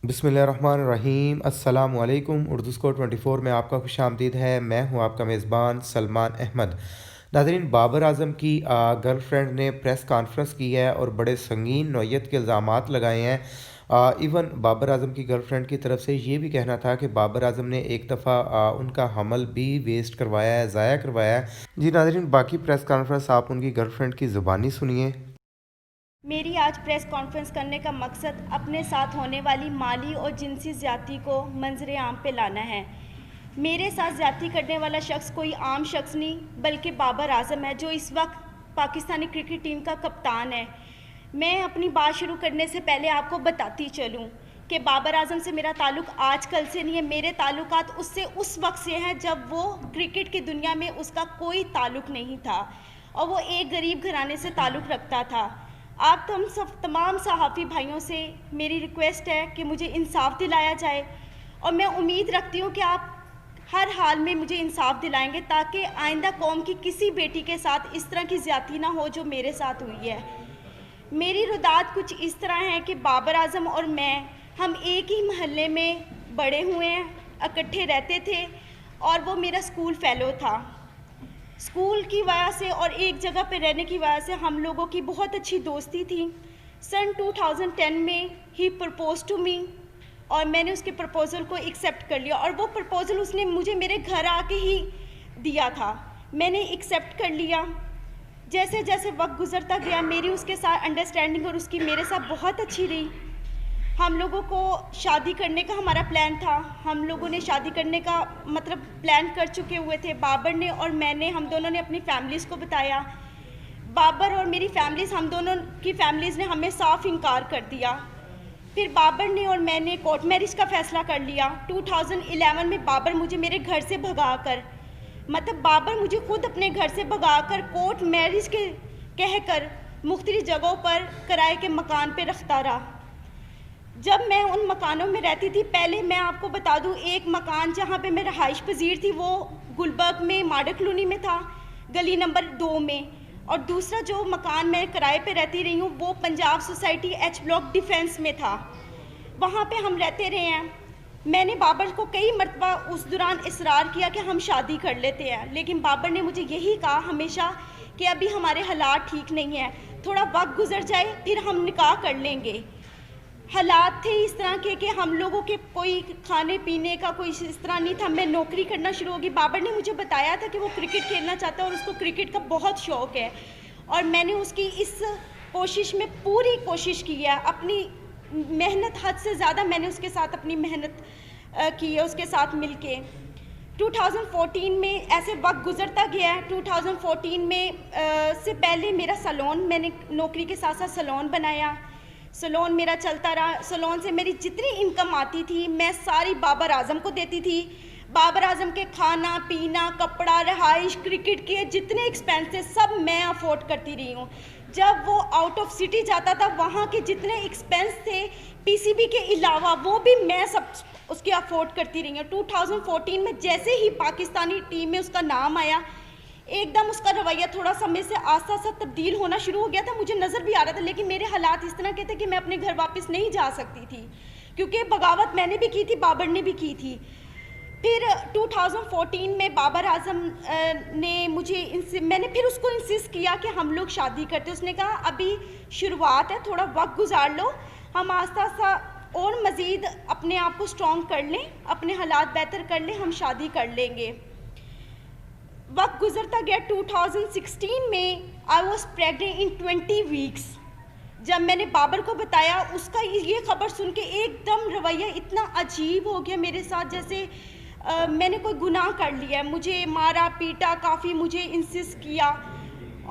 बिस्मिल्लाहिर्रहमानिर्रहीम। अस्सलाम वालेकुम। उर्दू स्कोर 24 में आपका खुश आमदीद है। मैं हूं आपका मेज़बान सलमान अहमद। नाज़रीन, बाबर आज़म की गर्लफ्रेंड ने प्रेस कॉन्फ्रेंस की है और बड़े संगीन नौयत के इल्ज़ामात लगाए हैं। इवन बाबर आज़म की गर्लफ्रेंड की तरफ से ये भी कहना था कि बाबर आज़म ने एक दफ़ा उनका हमल भी वेस्ट करवाया है, ज़ाया करवाया है। जी नाज़रीन, बाकी प्रेस कॉन्फ्रेंस आप उनकी गर्लफ्रेंड की ज़ुबानी सुनिए। मेरी आज प्रेस कॉन्फ्रेंस करने का मकसद अपने साथ होने वाली माली और जिनसी ज़्यादती को मंजर आम पे लाना है। मेरे साथ ज़्यादती करने वाला शख्स कोई आम शख्स नहीं बल्कि बाबर आज़म है, जो इस वक्त पाकिस्तानी क्रिकेट टीम का कप्तान है। मैं अपनी बात शुरू करने से पहले आपको बताती चलूँ कि बाबर आज़म से मेरा ताल्लुक़ आज कल से नहीं है। मेरे ताल्लुकात उससे उस वक्त से हैं जब वो क्रिकेट की दुनिया में उसका कोई ताल्लुक़ नहीं था और वो एक गरीब घराने से ताल्लुक़ रखता था। आप तमाम सहाफ़ी भाइयों से मेरी रिक्वेस्ट है कि मुझे इंसाफ दिलाया जाए और मैं उम्मीद रखती हूँ कि आप हर हाल में मुझे इंसाफ दिलाएंगे ताकि आइंदा कौम की किसी बेटी के साथ इस तरह की ज़्यादती ना हो जो मेरे साथ हुई है। मेरी रुदात कुछ इस तरह है कि बाबर आज़म और हम एक ही महल्ले में बड़े हुए हैं, इकट्ठे रहते थे और वो मेरा स्कूल फेलो था। स्कूल की वजह से और एक जगह पे रहने की वजह से हम लोगों की बहुत अच्छी दोस्ती थी। सन 2010 में ही प्रपोज टू मी और मैंने उसके प्रपोज़ल को एक्सेप्ट कर लिया और वो प्रपोज़ल उसने मुझे मेरे घर आके ही दिया था। मैंने एक्सेप्ट कर लिया। जैसे जैसे वक्त गुजरता गया मेरी उसके साथ अंडरस्टैंडिंग और उसकी मेरे साथ बहुत अच्छी रही। हम लोगों को शादी करने का हमारा प्लान था। हम लोगों ने शादी करने का प्लान कर चुके हुए थे। बाबर ने और मैंने, हम दोनों ने अपनी फैमिलीज़ को बताया। बाबर और मेरी फैमिलीज़, हम दोनों की फैमिलीज़ ने हमें साफ इनकार कर दिया। फिर बाबर ने और मैंने कोर्ट मैरिज का फ़ैसला कर लिया। 2011 में बाबर मुझे मेरे घर से भगाकर, बाबर मुझे खुद अपने घर से भगाकर कोर्ट मैरिज के कहकर मुख्तलिफ जगहों पर किराए के मकान पे रखता रहा। जब मैं उन मकानों में रहती थी, पहले मैं आपको बता दूं, एक मकान जहाँ पे मैं रहाइश पजीर थी वो गुलबर्ग में मॉडल कॉलोनी में था, गली नंबर 2 में। और दूसरा जो मकान मैं किराए पे रहती रही हूँ वो Punjab society H block defence में था। वहाँ पे हम रहते रहे हैं। मैंने बाबर को कई मरतबा उस दौरान इसरार किया कि हम शादी कर लेते हैं, लेकिन बाबर ने मुझे यही कहा हमेशा कि अभी हमारे हालात ठीक नहीं है, थोड़ा वक्त गुजर जाए फिर हम निकाह कर लेंगे। हालात थे इस तरह के कि हम लोगों के कोई खाने पीने का कोई इस तरह नहीं था। मैं नौकरी करना शुरू होगी। बाबर ने मुझे बताया था कि वो क्रिकेट खेलना चाहता है और उसको क्रिकेट का बहुत शौक़ है और मैंने उसकी इस कोशिश में पूरी कोशिश की है। अपनी मेहनत हद से ज़्यादा मैंने उसके साथ अपनी मेहनत की है, उसके साथ मिलके। 2014 में ऐसे वक्त गुजरता गया है। 2014 में से पहले मेरा सैलून, मैंने नौकरी के साथ साथ सैलून बनाया। सैलून मेरा चलता रहा। सैलून से मेरी जितनी इनकम आती थी मैं सारी बाबर आज़म को देती थी। बाबर आज़म के खाना पीना, कपड़ा, रहाइश, क्रिकेट के जितने एक्सपेंसेस सब मैं अफोर्ड करती रही हूँ। जब वो आउट ऑफ सिटी जाता था वहाँ के जितने एक्सपेंस थे पीसीबी के अलावा वो भी मैं सब उसके अफोर्ड करती रही हूँ। 2014 में जैसे ही पाकिस्तानी टीम में उसका नाम आया, एकदम उसका रवैया थोड़ा समय से आस्ता आस्ता तब्दील होना शुरू हो गया था। मुझे नज़र भी आ रहा था, लेकिन मेरे हालात इस तरह के थे कि मैं अपने घर वापस नहीं जा सकती थी, क्योंकि बगावत मैंने भी की थी, बाबर ने भी की थी। फिर 2014 में बाबर आज़म ने मैंने फिर उसको इंसिस्ट किया कि हम लोग शादी करते। उसने कहा अभी शुरुआत है, थोड़ा वक्त गुजार लो, हम आस्ता आस्ता और मज़ीद अपने आप को स्ट्रॉन्ग कर लें, अपने हालात बेहतर कर लें, हम शादी कर लेंगे। वक्त गुजरता गया। 2016 में I was pregnant in 20 weeks. जब मैंने बाबर को बताया, उसका ये खबर सुन के एकदम रवैया इतना अजीब हो गया मेरे साथ, जैसे मैंने कोई गुनाह कर लिया है। मुझे मारा पीटा, काफ़ी मुझे इंसिस्ट किया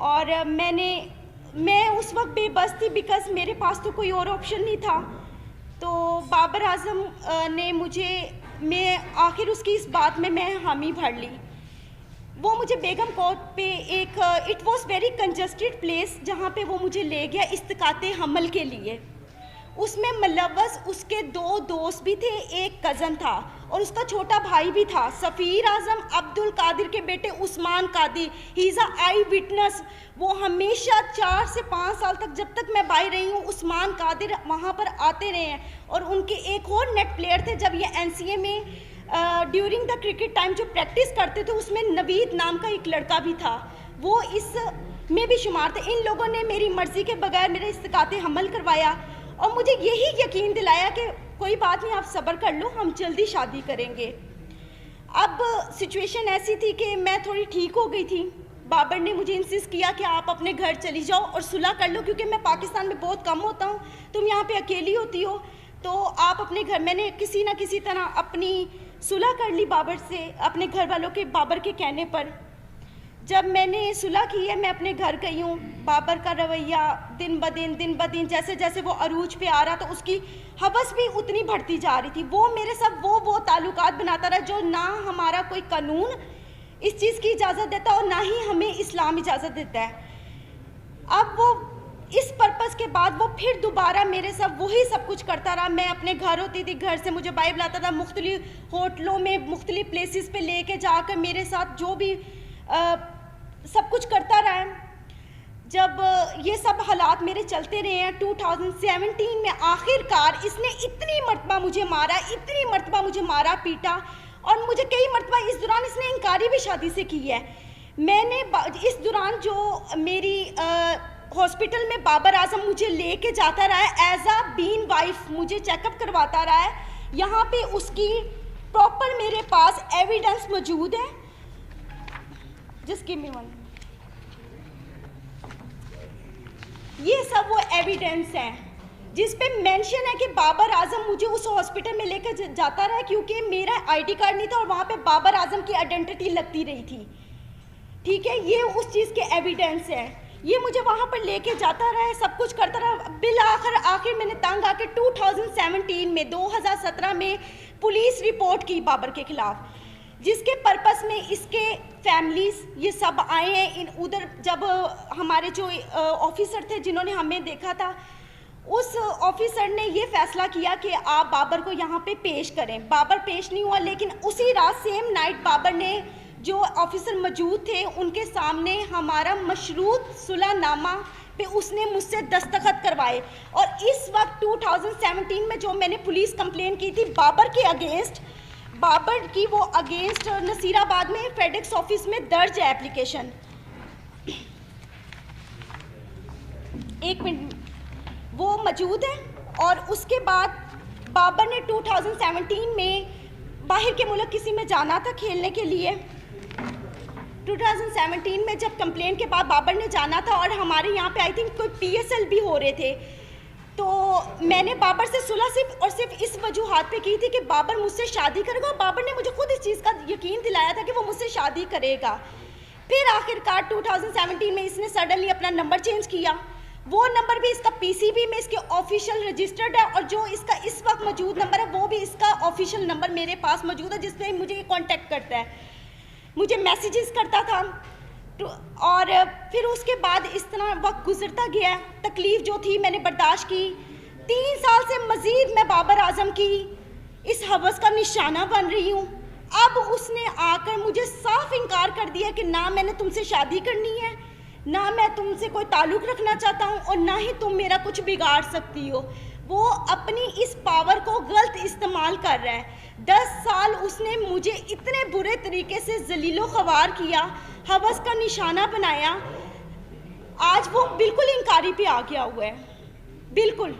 और मैं उस वक्त बेबस थी बिकॉज़ मेरे पास तो कोई और ऑप्शन नहीं था। तो बाबर आज़म ने मैं आखिर उसकी इस बात में मैं हामी भर ली। वो मुझे बेगम कोर्ट पे एक it was very congested place जहाँ पे वो मुझे ले गया इस्तिकाते हमल के लिए। اس میں ملوث اس کے 2 دوست بھی تھے، ایک کزن تھا اور اس کا چھوٹا بھائی بھی تھا، سفیر اعظم عبد القادر کے بیٹے عثمان قادری، ہی از اے آئی وٹنس. وہ ہمیشہ 4 سے 5 سال تک، جب تک میں باہر رہی ہوں، عثمان قادر وہاں پر آتے رہے ہیں. اور ان کے ایک اور نیٹ پلیئر تھے، جب یہ NCA میں ڈیورنگ دا کرکٹ ٹائم جو پریکٹس کرتے تھے، اس میں نوید نام کا ایک لڑکا بھی تھا، وہ اس میں بھی شمار تھے. ان لوگوں نے میری مرضی کے بغیر میرے استقاط حمل کروایا اور مجھے یہی یقین دلایا کہ کوئی بات نہیں، آپ صبر کر لو، ہم جلدی شادی کریں گے. اب سچویشن ایسی تھی کہ میں تھوڑی ٹھیک ہو گئی تھی. بابر نے مجھے انسسٹ کیا کہ آپ اپنے گھر چلی جاؤ اور صلح کر لو، کیونکہ میں پاکستان میں بہت کم ہوتا ہوں، تم یہاں پہ اکیلی ہوتی ہو، تو آپ اپنے گھر. میں نے کسی نہ کسی طرح اپنی صلح کر لی بابر سے، اپنے گھر والوں کے، بابر کے کہنے پر. جب میں نے صلح کی ہے، میں اپنے گھر گئی ہوں. بابر کا رویہ دن بدن جیسے جیسے وہ عروج پہ آ رہا تھا، اس کی ہوس بھی اتنی بڑھتی جا رہی تھی. وہ میرے ساتھ وہ تعلقات بناتا رہا جو نہ ہمارا کوئی قانون اس چیز کی اجازت دیتا اور نہ ہی ہمیں اسلام اجازت دیتا ہے. اب وہ اس پرپس کے بعد وہ پھر دوبارہ میرے ساتھ وہی سب کچھ کرتا رہا. میں اپنے گھر ہوتی تھی، گھر سے مجھے باہر لاتا تھا، مختلف ہوٹلوں میں، مختلف پلیسز پہ لے کے جا کر میرے ساتھ جو بھی سب کچھ کرتا رہا ہے. جب یہ سب حالات میرے چلتے رہے ہیں، 2017 میں آخر کار اس نے اتنی مرتبہ مجھے مارا پیٹا، اور مجھے کئی مرتبہ اس دوران اس نے انکاری بھی شادی سے کی ہے. میں نے اس دوران جو میری ہاسپٹل میں بابر اعظم مجھے لے کے جاتا رہا ہے ایز اے بین وائف، مجھے چیک اپ کرواتا رہا ہے. یہاں پہ اس کی پراپر میرے پاس ایویڈنس موجود ہے. جس کی یہ سب وہ ایویڈنس ہیں جس پہ مینشن ہے کہ بابر اعظم مجھے اس ہاسپٹل میں لے کے جاتا رہا ہے، کیونکہ میرا ID کارڈ نہیں تھا اور وہاں پہ بابر اعظم کی آئیڈینٹی لگتی رہی تھی. ٹھیک ہے، یہ اس چیز کے ایویڈنس ہے. یہ مجھے وہاں پر لے کے جاتا رہا ہے، سب کچھ کرتا رہا. بالآخر میں نے تنگ آ کے 2017 میں پولیس رپورٹ کی بابر کے خلاف، جس کے پرپس میں اس کے فیملیز یہ سب آئے ہیں. ادھر جب ہمارے جو آفیسر تھے جنہوں نے ہمیں دیکھا تھا، اس آفیسر نے یہ فیصلہ کیا کہ آپ بابر کو یہاں پہ پیش کریں. بابر پیش نہیں ہوا، لیکن اسی رات سیم نائٹ بابر نے، جو آفیسر موجود تھے ان کے سامنے، ہمارا مشروط صلح نامہ پہ اس نے مجھ سے دستخط کروائے. اور اس وقت 2017 میں جو میں نے پولیس کمپلین کی تھی بابر کے اگینسٹ، بابر کی وہ اگینسٹ نصیر آباد میں فیڈیکس آفس میں درج ہے اپلیکیشن. ایک منٹ، وہ موجود ہے. اور اس کے بعد بابر نے 2017 میں باہر کے ملک کسی میں جانا تھا کھیلنے کے لیے. 2017 میں جب کمپلین کے بعد بابر نے جانا تھا، اور ہمارے یہاں پہ آئی تھنک کوئی PSL بھی ہو رہے تھے، تو میں نے بابر سے صلح صرف اس وجوہات پہ کی تھی کہ بابر مجھ سے شادی کرے گا. اور بابر نے مجھے خود اس چیز کا یقین دلایا تھا کہ وہ مجھ سے شادی کرے گا. پھر آخر کار 2017 میں اس نے سڈنلی اپنا نمبر چینج کیا. وہ نمبر بھی اس کا PCB میں اس کے آفیشیل رجسٹرڈ ہے، اور جو اس کا اس وقت موجود نمبر ہے وہ بھی اس کا آفیشیل نمبر میرے پاس موجود ہے، جس پہ مجھے کانٹیکٹ کرتا ہے، مجھے میسیجز کرتا تھا. اور پھر اس کے بعد اس طرح وقت گزرتا گیا. تکلیف جو تھی میں نے برداشت کی. 3 سال سے مزید میں بابر اعظم کی اس ہوس کا نشانہ بن رہی ہوں. اب اس نے آ کر مجھے صاف انکار کر دیا کہ نہ میں نے تم سے شادی کرنی ہے، نہ میں تم سے کوئی تعلق رکھنا چاہتا ہوں، اور نہ ہی تم میرا کچھ بگاڑ سکتی ہو. وہ اپنی اس پاور کو غلط استعمال کر رہا ہے. 10 سال اس نے مجھے اتنے برے طریقے سے ذلیل و خوار کیا، ہوس کا نشانہ بنایا. آج وہ بالکل انکاری پہ آ گیا ہوا ہے، بالکل.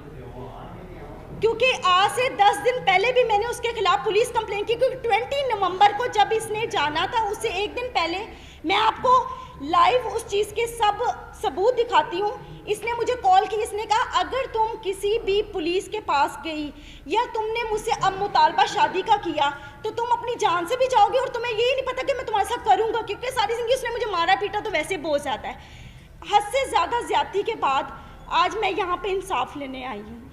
کیونکہ آج سے 10 دن پہلے بھی میں نے اس کے خلاف پولیس کمپلین کی، کیونکہ 20 نومبر کو جب اس نے جانا تھا، اس سے 1 دن پہلے، میں آپ کو لائیو اس چیز کے سب ثبوت دکھاتی ہوں. اس نے مجھے کال کی، اس نے کہا اگر تم کسی بھی پولیس کے پاس گئی یا تم نے مجھ سے اب مطالبہ شادی کا کیا تو تم اپنی جان سے بھی جاؤ گے، اور تمہیں یہی نہیں پتا کہ میں تمہارے ساتھ کروں گا، کیونکہ ساری زندگی اس نے مجھے مارا پیٹا تو ویسے بہت زیادہ ہے. حد سے زیادہ زیادتی کے بعد آج میں یہاں پہ انصاف لینے آئی ہوں.